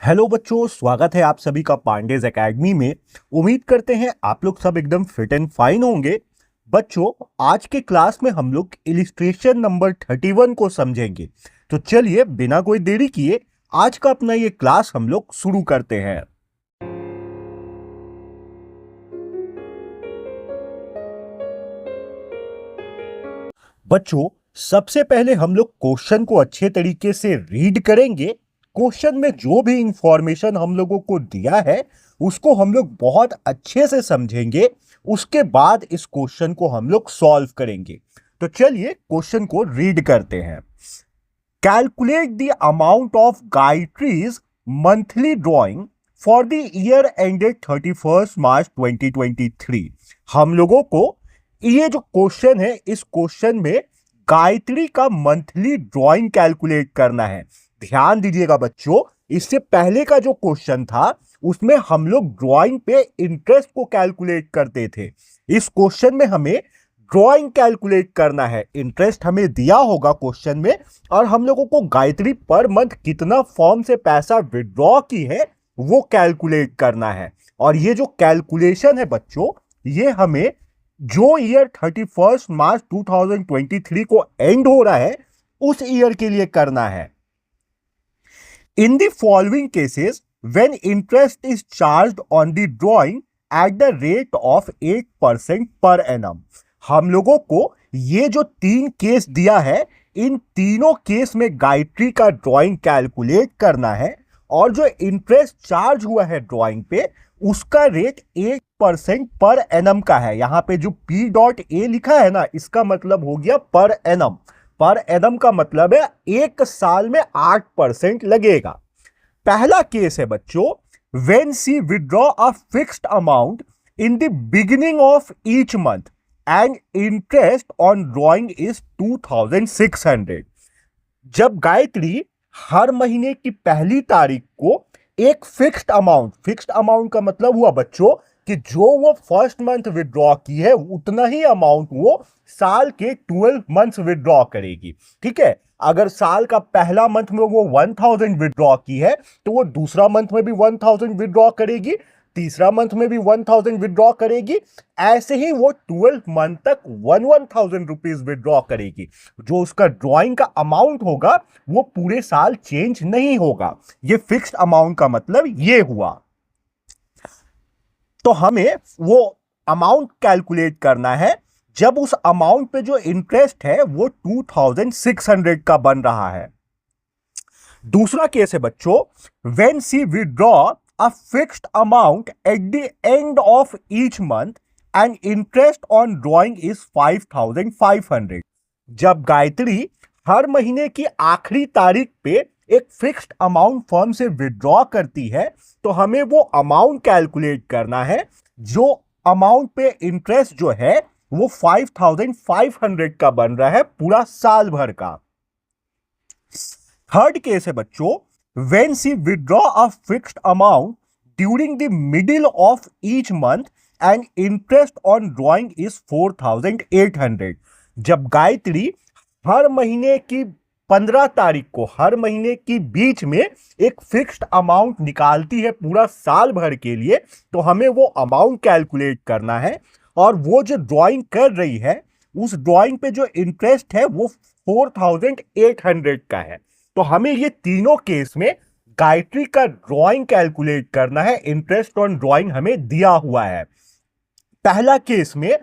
Hello बच्चों, स्वागत है आप सभी का पांडेज एकेडमी में। उम्मीद करते हैं आप लोग सब एकदम फिट एंड फाइन होंगे। बच्चों, आज के क्लास में हम लोग इलिस्ट्रेशन नंबर 31 को समझेंगे। तो चलिए बिना कोई देरी किए आज का अपना ये क्लास हम लोग शुरू करते हैं। बच्चों, सबसे पहले हम लोग क्वेश्चन को अच्छे तरीके से रीड करेंगे। क्वेश्चन में जो भी इंफॉर्मेशन हम लोगों को दिया है उसको हम लोग बहुत अच्छे से समझेंगे। उसके बाद इस क्वेश्चन को हम लोग सॉल्व करेंगे। तो चलिए क्वेश्चन को रीड करते हैं। Calculate the amount of Gayatri's monthly drawing for the year ended 31 March 2023। हम लोगों को ये जो क्वेश्चन है, इस क्वेश्चन में गायत्री का मंथली ड्राइंग कैलकुलेट करना है। ध्यान दीजिएगा बच्चों, इससे पहले का जो क्वेश्चन था उसमें हम लोग ड्राइंग पे इंटरेस्ट को कैलकुलेट करते थे। इस क्वेश्चन में हमें ड्राइंग कैलकुलेट करना है। इंटरेस्ट हमें दिया होगा क्वेश्चन में और हम लोगों को गायत्री पर मंथ कितना फॉर्म से पैसा विड्रॉ की है वो कैलकुलेट करना है। और ये जो कैलकुलेशन है बच्चों, ये हमें जो ईयर 31 मार्च 2023 को एंड हो रहा है उस ईयर के लिए करना है। In the following cases when interest is charged on the drawing at the rate of 8% per annum. हम लोगों को ये जो 3 केस दिया है, इन तीनों केस में गायत्री का ड्राइंग कैलकुलेट करना है और जो इंटरेस्ट चार्ज हुआ है ड्राइंग पे उसका रेट 8% पर एनम का है। यहां पे जो P.A लिखा है ना, इसका मतलब हो गया पर एनम। पर एनम का मतलब है एक साल में 8% लगेगा। पहला केस है बच्चों, when she withdraw a fixed amount in the beginning of each month and interest on drawing is 2600। जब गायत्री हर महीने की पहली तारीख को एक फिक्स्ड अमाउंट का मतलब हुआ बच्चों कि जो वो फर्स्ट मंथ विड्रॉ की है उतना ही अमाउंट वो साल के 12 मंथ्स विड्रॉ करेगी। ठीक है, अगर साल का पहला मंथ में वो 1000 विड्रॉ की है तो वो दूसरा मंथ में भी 1000 विड्रॉ करेगी, तीसरा मंथ में भी 1000 विड्रॉ करेगी। ऐसे ही वो 12 मंथ तक 1000 रुपीज विड्रॉ करेगी। जो उसका ड्राइंग का अमाउंट होगा वो पूरे साल चेंज नहीं होगा। ये फिक्स्ड अमाउंट का मतलब ये हुआ। तो हमें वो अमाउंट कैलकुलेट करना है जब उस अमाउंट पे जो इंटरेस्ट है वो 2600 का बन रहा है। दूसरा केस है बच्चों, when she withdraw a fixed amount at the end of each month and interest on drawing is 5500। जब गायत्री हर महीने की आखिरी तारीख पे एक फिक्स्ड अमाउंट फर्म से विड्रॉ करती है तो हमें वो अमाउंट कैलकुलेट करना है। जो अमाउंट पे इंटरेस्ट जो है वो 5500 का बन रहा है पूरा साल भर का। थर्ड केस है बच्चों, when she withdraw a fixed amount during the middle of each month and interest on drawing is 4800। जब गायत्री हर महीने की 15 तारीख को हर महीने की बीच में एक फिक्स्ड अमाउंट निकालती है पूरा साल भर के लिए तो हमें वो अमाउंट कैलकुलेट करना है। और वो जो ड्राइंग कर रही है उस ड्राइंग पे जो इंटरेस्ट है वो 4800 का है। तो हमें ये तीनों केस में गायत्री का ड्राइंग कैलकुलेट करना है। इंटरेस्ट ऑन ड्राइंग हमें दिया हुआ है। पहला केस में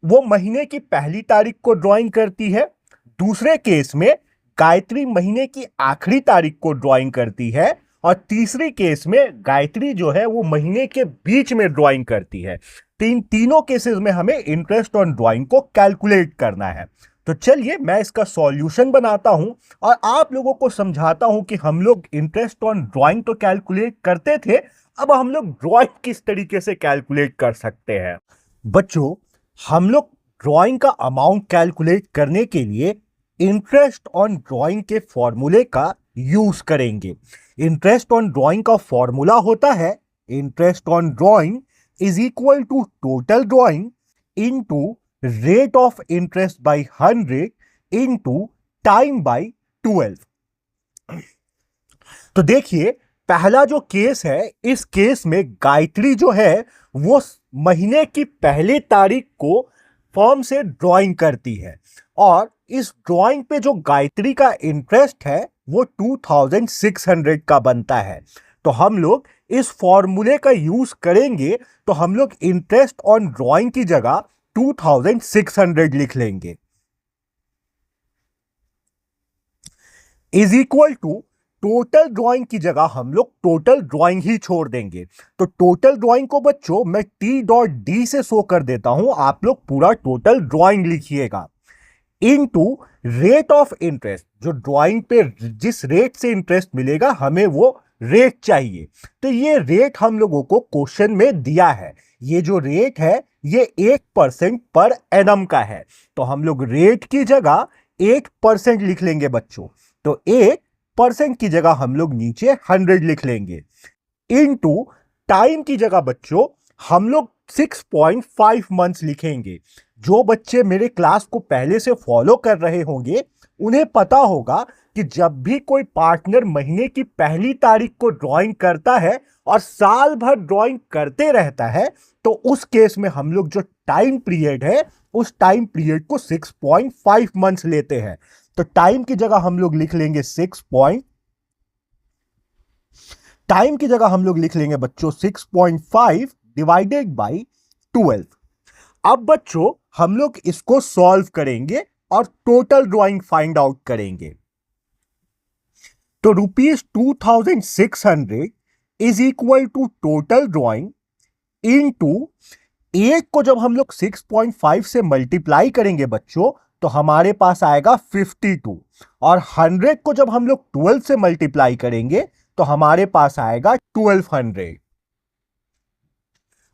वो महीने की पहली तारीख को ड्राइंग करती है। दूसरे केस में गायत्री महीने की आखिरी तारीख को ड्राइंग करती है और तीसरी केस में गायत्री जो है वो महीने के बीच में ड्राइंग करती है। तीनों केसेस में हमें इंटरेस्ट ऑन ड्राइंग को कैलकुलेट करना है। तो चलिए मैं इसका सॉल्यूशन बनाता हूं और आप लोगों को समझाता हूं कि हम लोग इंटरेस्ट ऑन ड्राइंग तो कैलकुलेट करते थे, अब हम लोग ड्राइंग किस तरीके से कैलकुलेट कर सकते हैं। बच्चों, हम लोग ड्राइंग का अमाउंट कैलकुलेट करने के लिए इंटरेस्ट ऑन ड्राइंग के फॉर्मूले का यूज करेंगे। इंटरेस्ट ऑन ड्राइंग का फॉर्मूला होता है interest on drawing is equal to total drawing into rate of interest by 100 into time by 12। तो देखिए पहला जो केस है, इस केस में गायत्री जो है वो महीने की पहली तारीख को फर्म से ड्राइंग करती है और इस ड्राइंग पे जो गायत्री का इंटरेस्ट है वो 2600 का बनता है। तो हम लोग इस फॉर्मूले का यूज करेंगे, तो हम लोग इंटरेस्ट ऑन ड्राइंग की जगह 2600 लिख लेंगे is equal to total drawing की जगह हम लोग टोटल ड्राइंग ही छोड़ देंगे। तो टोटल ड्राइंग को बच्चों मैं T.D से शो कर देता हूं, आप लोग पूरा टोटल ड्राइंग लिखिएगा इनटू रेट ऑफ इंटरेस्ट। जो ड्राइंग पे जिस रेट से इंटरेस्ट मिलेगा हमें वो रेट चाहिए। तो ये रेट हम लोगों को क्वेश्चन में दिया है। ये जो रेट है ये 8% पर एनम का है। तो हम लोग रेट की जगह 8% लिख लेंगे बच्चों। तो 8% की जगह हम लोग नीचे 100 लिख लेंगे इनटू टाइम की जगह बच्चों हम लोग 6.5 मंथ्स लिखेंगे। जो बच्चे मेरे क्लास को पहले से फॉलो कर रहे होंगे उन्हें पता होगा कि जब भी कोई पार्टनर महीने की पहली तारीख को ड्राइंग करता है और साल भर ड्राइंग करते रहता है तो उस केस में हम लोग जो टाइम पीरियड है उस टाइम पीरियड को 6.5 मंथ्स लेते हैं। तो टाइम की जगह हम लोग लिख लेंगे टाइम की जगह हम लोग लिख लेंगे बच्चों 6.5 डिवाइडेड बाई 12। अब बच्चों हम लोग इसको सॉल्व करेंगे और टोटल ड्राइंग फाइंड आउट करेंगे। तो ₹2600 is equal to total drawing into 8 को जब हम लोग 6.5 से मल्टीप्लाई करेंगे बच्चों तो हमारे पास आएगा 52 और 100 को जब हम लोग 12 से मल्टीप्लाई करेंगे तो हमारे पास आएगा 1200।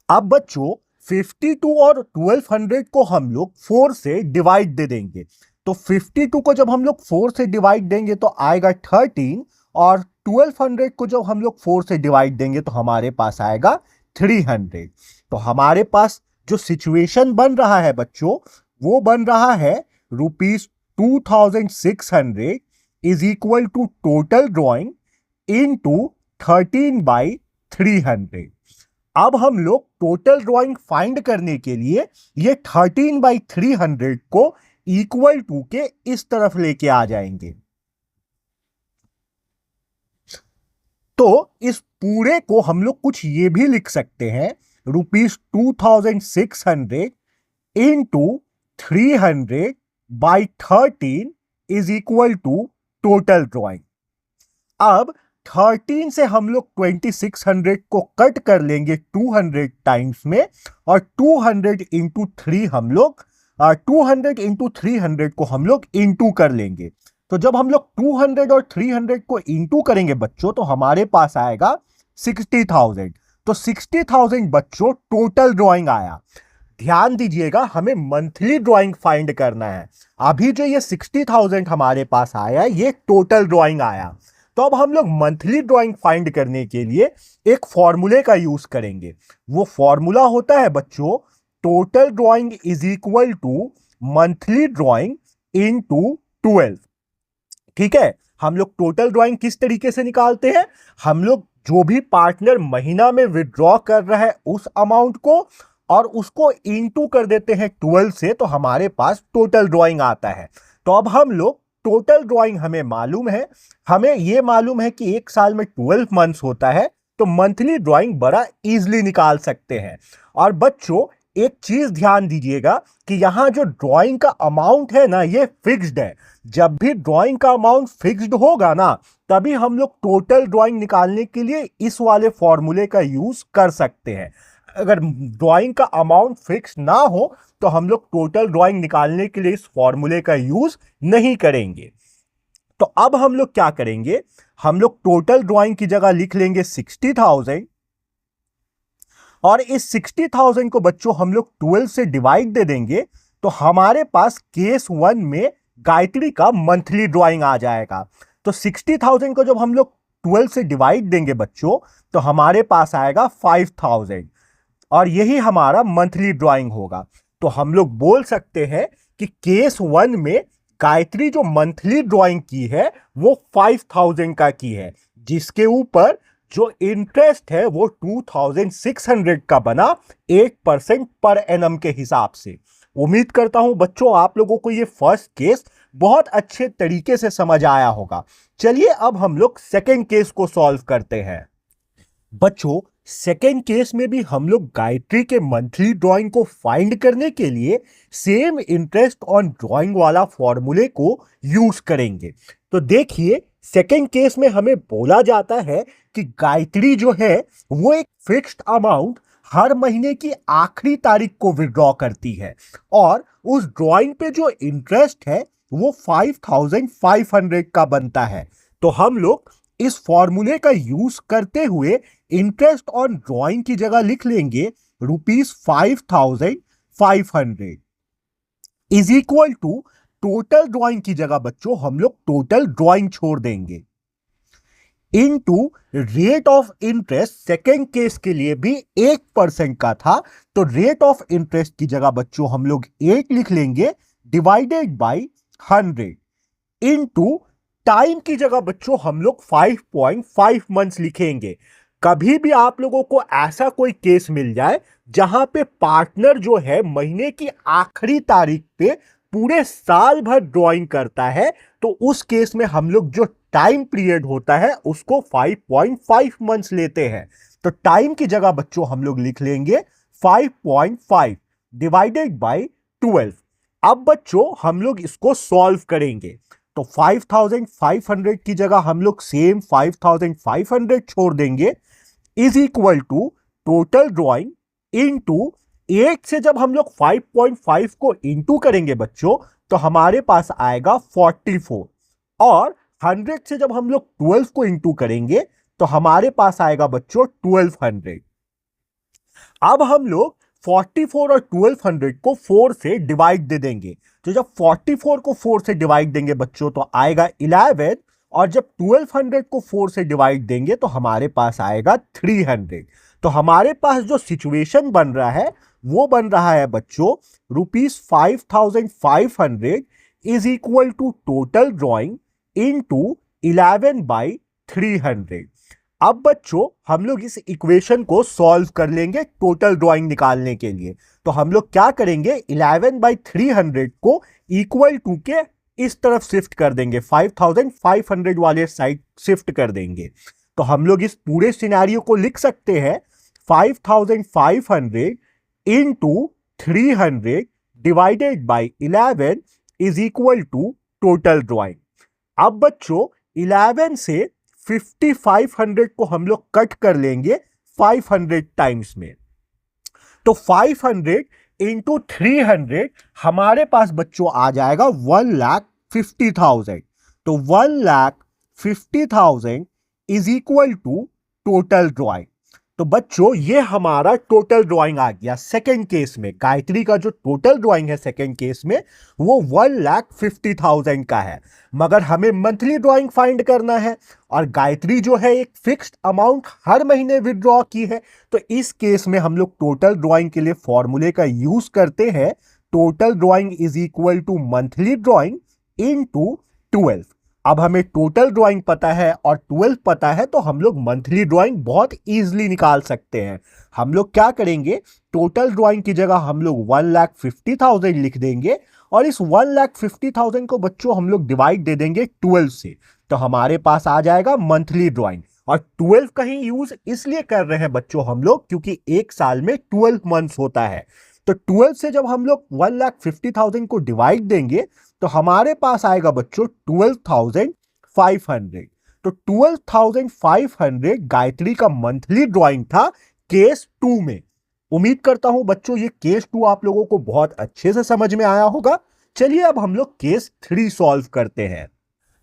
अब बच्चों 52 और 1200 को हम लोग 4 से डिवाइड दे देंगे। तो 52 को जब हम लोग 4 से डिवाइड देंगे तो आएगा 13 और 1200 को जब हम लोग 4 से डिवाइड देंगे तो हमारे पास आएगा 300। तो हमारे पास जो सिचुएशन बन रहा है बच्चों वो बन रहा है ₹2600 is equal to total drawing into 13/300। अब हम लोग टोटल ड्राइंग फाइंड करने के लिए ये 13/300 को इक्वल टू के इस तरफ लेके आ जाएंगे। तो इस पूरे को हम लोग कुछ ये भी लिख सकते हैं ₹2600 into 300/13 is equal to total drawing. अब 13 से हम लोग 2600 को कट कर लेंगे 200 टाइम्स में और 200 इंटू 3 हम लोग 200 इंटू 300 को हम लोग इंटू कर लेंगे। तो जब हम लोग 200 और 300 को इंटू करेंगे बच्चों तो हमारे पास आएगा 60,000। तो 60,000 बच्चों टोटल ड्राइंग आया। ध्यान दीजिएगा हमें मंथली ड्राइंग फाइंड करना है। अभी जो ये 60,000 हमारे पास आया ये टोटल ड्राइंग आया। तो अब हम लोग मंथली ड्राइंग फाइंड करने के लिए एक फॉर्मूले का यूज करेंगे। वो फॉर्मूला होता है बच्चों total drawing is equal to monthly drawing into 12। ठीक है, हम लोग टोटल ड्राइंग किस तरीके से निकालते हैं, हम लोग जो भी पार्टनर महीना में विड्रॉ कर रहा है उस अमाउंट को और उसको इनटू कर देते हैं 12 से तो हमारे पास टोटल ड्राइंग आता है। तो अब हम लोग टोटल ड्राइंग हमें मालूम है, हमें यह मालूम है कि एक साल में 12 मंथ्स होता है तो मंथली ड्राइंग बड़ा इजीली निकाल सकते हैं। और बच्चों एक चीज ध्यान दीजिएगा कि यहां जो ड्राइंग का अमाउंट है ना ये फिक्स्ड है। जब भी ड्राइंग का अमाउंट फिक्स्ड होगा ना तभी हम लोग टोटल ड्राइंग निकालने के लिए इस वाले फॉर्मूले का यूज कर सकते हैं। अगर ड्राइंग का अमाउंट फिक्स ना हो तो हम लोग टोटल ड्राइंग निकालने के लिए इस फॉर्मूले का यूज नहीं करेंगे। तो अब हम लोग क्या करेंगे, हम लोग टोटल ड्राइंग की जगह लिख लेंगे 60,000 और इस 60,000 को बच्चों हम लोग 12 से डिवाइड दे देंगे तो हमारे पास केस 1 में गायत्री का मंथली ड्राइंग आ जाएगा। तो 60,000 को जब हम लोग 12 से डिवाइड देंगे बच्चों तो हमारे पास आएगा 5,000 और यही हमारा मंथली ड्राइंग होगा। तो हम लोग बोल सकते हैं कि केस 1 में गायत्री जो मंथली ड्राइंग की है वो 5,000 का की है, जिसके ऊपर जो इंटरेस्ट है वो 2600 का बना 8% पर एनम के हिसाब से। उम्मीद करता हूं बच्चों आप लोगों को ये फर्स्ट केस बहुत अच्छे तरीके से समझ आया होगा। चलिए अब हम लोग सेकेंड केस को सॉल्व करते हैं। बच्चों सेकेंड केस में भी हम लोग गायत्री के मंथली ड्राइंग को फाइंड करने के लिए सेम इंटरेस्ट ऑन ड्राइंग वाला फॉर्मूले को यूज करेंगे। तो देखिए सेकेंड केस में हमें बोला जाता है कि गायत्री जो है वो एक फिक्स्ड अमाउंट हर महीने की आखिरी तारीख को विड्रॉ करती है और उस ड्राइंग पे जो इंटरेस्ट है वो 5500 का बनता है। तो हम लोग इस फॉर्मूले का यूज करते हुए इंटरेस्ट ऑन ड्राइंग की जगह लिख लेंगे ₹5500 is equal to total drawing की जगह बच्चों हम लोग टोटल ड्राइंग छोड़ देंगे into rate of interest. Second case के लिए भी 8% का था तो रेट ऑफ इंटरेस्ट की जगह बच्चों हम लोग 8 लिख लेंगे डिवाइडेड बाय 100 इनटू टाइम की जगह बच्चों हम लोग 5.5 मंथ्स लिखेंगे। कभी भी आप लोगों को ऐसा कोई केस मिल जाए जहां पे पार्टनर जो है महीने की आखिरी तारीख पे पूरे साल भर ड्राइंग करता है तो उस केस में हम लोग जो टाइम पीरियड होता है उसको 5.5 मंथ्स लेते हैं। तो टाइम की जगह बच्चों हम लोग लिख लेंगे 5.5 डिवाइडेड बाय 12। अब बच्चों हम लोग इसको सॉल्व करेंगे तो 5500 की जगह हम लोग सेम 5500 छोड़ देंगे is equal to total drawing into 8 से जब हम लोग 5.5 को इंटू करेंगे बच्चों तो हमारे पास आएगा 44 और 100 से जब हम लोग 12 को इंटू करेंगे तो हमारे पास आएगा बच्चों 1200। अब हम लोग 44 और 1200 को 4 से डिवाइड दे देंगे तो जब 44 को 4 से डिवाइड देंगे बच्चों तो आएगा 11 और जब 1200 को 4 से डिवाइड देंगे तो हमारे पास आएगा 300। तो हमारे पास जो सिचुएशन बन रहा है वो बन रहा है बच्चों ₹5500 is equal to total drawing into 11/300। अब बच्चों हम लोग इस इक्वेशन को सॉल्व कर लेंगे टोटल ड्राइंग निकालने के लिए। तो हम लोग क्या करेंगे 11/300 को इक्वल टू के इस तरफ शिफ्ट कर देंगे 5500 वाले साइड शिफ्ट कर देंगे। तो हम लोग इस पूरे सिनेरियो को लिख सकते हैं 5500 into 300 divided by 11 is equal to total drawing. अब बच्चों 11 से 5500 को हम लोग कट कर लेंगे 500 टाइम्स में तो 500 इंटू 300 हमारे पास बच्चों आ जाएगा 1,50,000। तो 1,50,000 is equal to total drawing. तो बच्चों ये हमारा टोटल ड्राइंग आ गया। सेकेंड केस में गायत्री का जो टोटल ड्राइंग है सेकेंड केस में वो 1,50,000 का है मगर हमें मंथली ड्राइंग फाइंड करना है और गायत्री जो है एक फिक्स्ड अमाउंट हर महीने विड्रॉ की है। तो इस केस में हम लोग टोटल ड्राइंग के लिए फॉर्मूले का यूज करते हैं total drawing is equal to monthly drawing into 12। अब हमें टोटल ड्राइंग पता है और 12 पता है तो हम लोग मंथली ड्राइंग बहुत इजीली निकाल सकते हैं। हम लोग क्या करेंगे टोटल ड्राइंग की जगह हम लोग 1,50,000 लिख देंगे और इस 1,50,000 को बच्चों हम लोग डिवाइड दे देंगे 12 से तो हमारे पास आ जाएगा मंथली ड्राइंग। और 12 का ही यूज इसलिए कर रहे हैं बच्चों हम लोग क्योंकि एक साल में 12 मंथ्स होता है। तो 12 से जब हम लोग 1,50,000 को डिवाइड देंगे तो हमारे पास आएगा बच्चों 12,500। तो 12,500 गायत्री का मंथली ड्राइंग था केस 2 में। उम्मीद करता हूं बच्चों ये केस 2 आप लोगों को बहुत अच्छे से समझ में आया होगा। चलिए अब हम लोग केस 3 सॉल्व करते हैं।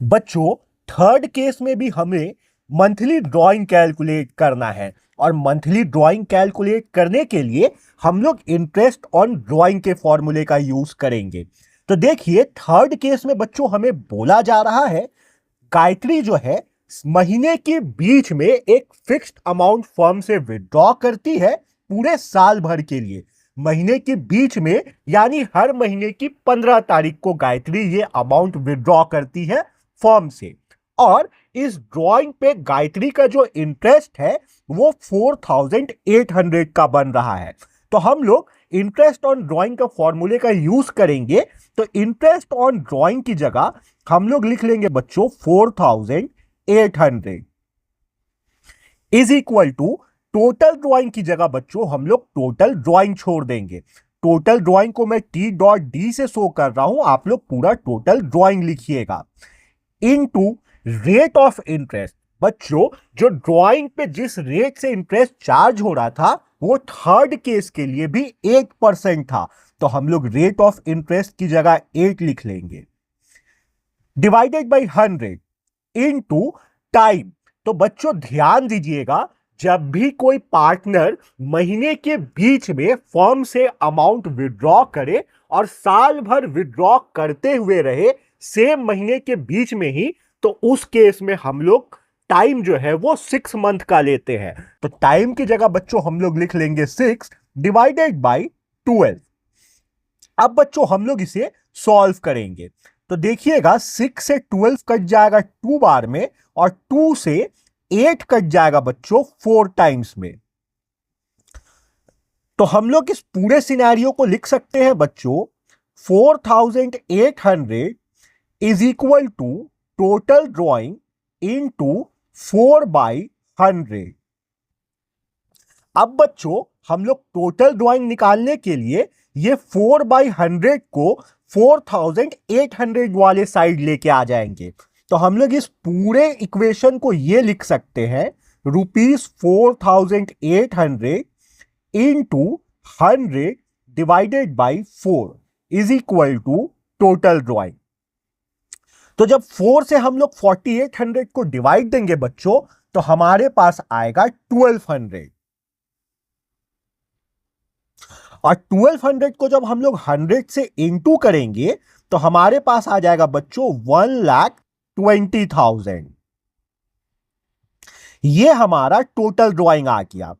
बच्चों थर्ड केस में भी हमें मंथली ड्राइंग कैलकुलेट करना है और मंथली ड्राइंग कैलकुलेट करने के लिए हम लोग इंटरेस्ट ऑन ड्राइंग के फॉर्मूले का यूज करेंगे। तो देखिए थर्ड केस में बच्चों हमें बोला जा रहा है गायत्री जो है महीने के बीच में एक फिक्स्ड अमाउंट फर्म से विड्रॉ करती है पूरे साल भर के लिए। महीने के बीच में यानी हर महीने की 15 तारीख को गायत्री ये अमाउंट विड्रॉ करती है फर्म से और इस ड्राइंग पे गायत्री का जो इंटरेस्ट है वो 4800 का बन रहा है। तो हम लोग इंटरेस्ट ऑन ड्राइंग का फॉर्मूले का यूज करेंगे। तो इंटरेस्ट ऑन ड्राइंग की जगह हम लोग लिख लेंगे बच्चों 4800 is equal to total drawing की जगह बच्चों हम लोग टोटल ड्राइंग छोड़ देंगे। टोटल ड्राइंग को मैं टी डॉट डी से शो कर रहा हूं, आप लोग पूरा टोटल ड्राइंग लिखिएगा। Into rate of interest. बच्चों जो ड्राइंग पे जिस रेट से इंटरेस्ट चार्ज हो रहा था वो थर्ड केस के लिए भी 8% था, तो हम लोग रेट ऑफ इंटरेस्ट की जगह 8 लिख लेंगे। Divided by 100 into time. तो बच्चों ध्यान दीजिएगा, जब भी कोई पार्टनर महीने के बीच में फर्म से अमाउंट विड्रॉ करे और साल भर विड्रॉ करते हुए रहे सेम महीने के बीच में ही, तो उस केस में हम लोग टाइम जो है वो 6 मंथ का लेते हैं। तो टाइम की जगह बच्चों हम लोग लिख लेंगे 6 डिवाइडेड बाई 12। अब बच्चों हम लोग इसे सॉल्व करेंगे। तो देखिएगा 6 से 12 कट जाएगा 2 बार में और 2 से 8 कट जाएगा बच्चों 4 टाइम्स में। तो हम लोग इस पूरे सिनेरियो को लिख सकते हैं बच्चों 4800 is equal to total drawing into 4/100। अब बच्चों हम लोग टोटल ड्राइंग निकालने के लिए ये 4/100 को 4800 वाले साइड लेके आ जाएंगे। तो हम लोग इस पूरे इक्वेशन को ये लिख सकते हैं ₹4800 into 100 divided by 4 is equal to total drawing. तो जब 4 से हम लोग 4800 को डिवाइड देंगे बच्चों तो हमारे पास आएगा 1200 और 1200 को जब हम लोग 100 से इंटू करेंगे तो हमारे पास आ जाएगा बच्चों 1,20,000। ये हमारा टोटल ड्राइंग आ गया।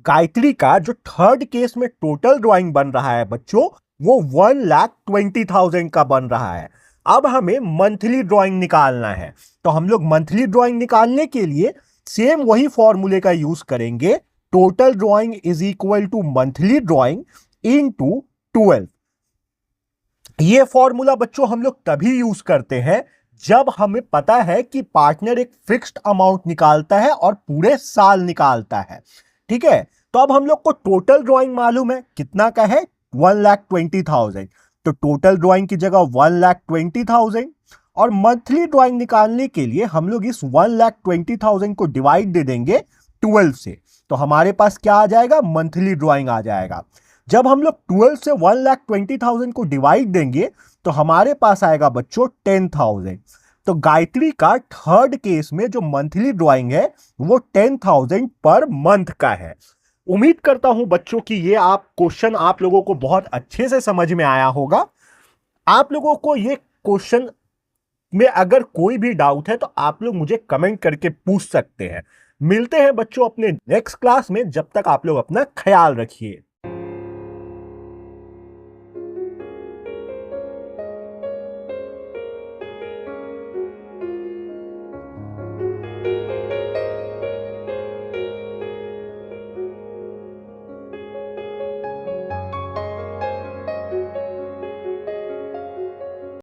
गायत्री का जो थर्ड केस में टोटल ड्राइंग बन रहा है बच्चों वो 1,20,000 का बन रहा है। अब हमें मंथली ड्राइंग निकालना है, तो हम लोग मंथली ड्राइंग निकालने के लिए सेम वही फॉर्मूले का यूज करेंगे। Total drawing is equal to monthly drawing into 12। ये फॉर्मूला बच्चों हम लोग तभी यूज करते हैं जब हमें पता है कि पार्टनर एक फिक्स्ड अमाउंट निकालता है और पूरे साल निकालता है। ठीक है, तो अब हम लोग को टोटल ड्राइंग मालूम है कितना का है 1,20,000। तो टोटल ड्राइंग की जगह 1,20,000 और मंथली ड्राइंग निकालने के लिए हम लोग इस 1,20,000 को डिवाइड दे देंगे 12 से। तो हमारे पास क्या आ जाएगा, मंथली ड्राइंग आ जाएगा। जब हम लोग 12 से 1,20,000 को डिवाइड देंगे तो हमारे पास आएगा बच्चों 10,000। तो गायत्री का थर्ड केस में जो मंथली ड्राइंग है वो 10,000 पर मंथ का है। उम्मीद करता हूं बच्चों कि ये क्वेश्चन आप लोगों को बहुत अच्छे से समझ में आया होगा। आप लोगों को ये क्वेश्चन में अगर कोई भी डाउट है तो आप लोग मुझे कमेंट करके पूछ सकते हैं। मिलते हैं बच्चों अपने नेक्स्ट क्लास में, जब तक आप लोग अपना ख्याल रखिए।